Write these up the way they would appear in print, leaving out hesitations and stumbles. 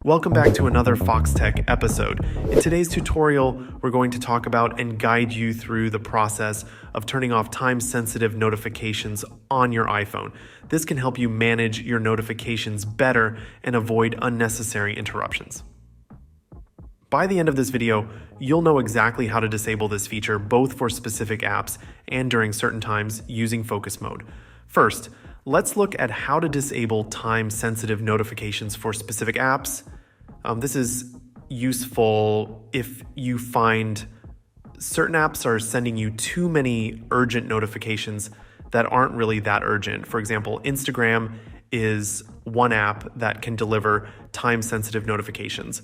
Welcome back to another Foxtecc episode. In today's tutorial, we're going to talk about and guide you through the process of turning off time-sensitive notifications on your iPhone. This can help you manage your notifications better and avoid unnecessary interruptions. By the end of this video, you'll know exactly how to disable this feature both for specific apps and during certain times using focus mode. First, let's look at how to disable time-sensitive notifications for specific apps. This is useful if you find certain apps are sending you too many urgent notifications that aren't really that urgent. For example, Instagram is one app that can deliver time-sensitive notifications.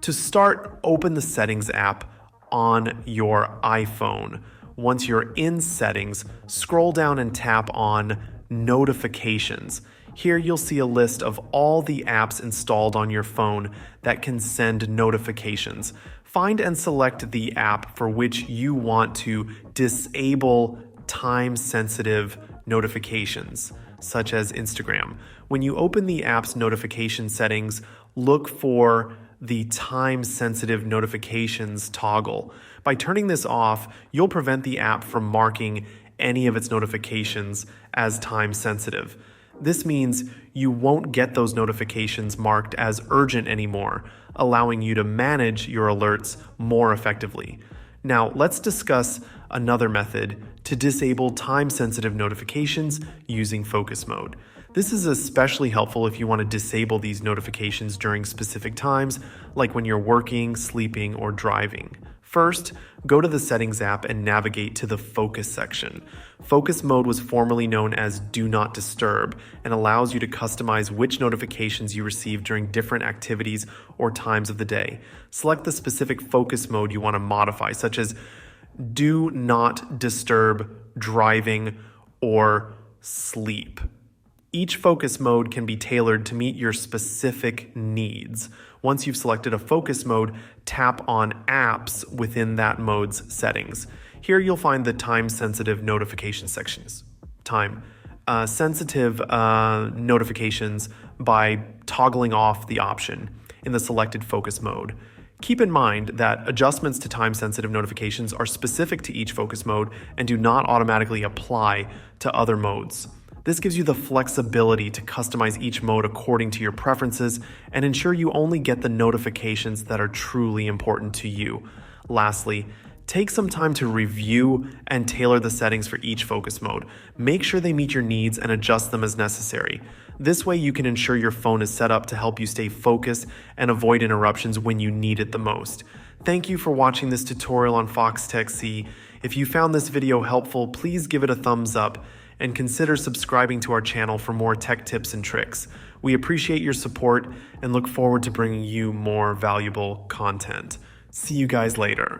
To start, open the Settings app on your iPhone. Once you're in Settings, scroll down and tap on Notifications. Here you'll see a list of all the apps installed on your phone that can send notifications. Find and select the app for which you want to disable time-sensitive notifications, such as Instagram. When you open the app's notification settings, look for the time-sensitive notifications toggle. By turning this off, you'll prevent the app from marking any of its notifications as time-sensitive. This means you won't get those notifications marked as urgent anymore, allowing you to manage your alerts more effectively. Now, let's discuss another method to disable time-sensitive notifications using focus mode. This is especially helpful if you want to disable these notifications during specific times, like when you're working, sleeping, or driving. First, go to the Settings app and navigate to the Focus section. Focus mode was formerly known as Do Not Disturb and allows you to customize which notifications you receive during different activities or times of the day. Select the specific focus mode you want to modify, such as Do Not Disturb Driving or Sleep. Each focus mode can be tailored to meet your specific needs. Once you've selected a focus mode, tap on Apps within that mode's settings. Here you'll find the time-sensitive notification sections. Sensitive notifications by toggling off the option in the selected focus mode. Keep in mind that adjustments to time-sensitive notifications are specific to each focus mode and do not automatically apply to other modes. This gives you the flexibility to customize each mode according to your preferences and ensure you only get the notifications that are truly important to you. Lastly, take some time to review and tailor the settings for each focus mode. Make sure they meet your needs and adjust them as necessary. This way you can ensure your phone is set up to help you stay focused and avoid interruptions when you need it the most. Thank you for watching this tutorial on Foxtecc. If you found this video helpful, please give it a thumbs up and consider subscribing to our channel for more tech tips and tricks. We appreciate your support and look forward to bringing you more valuable content. See you guys later.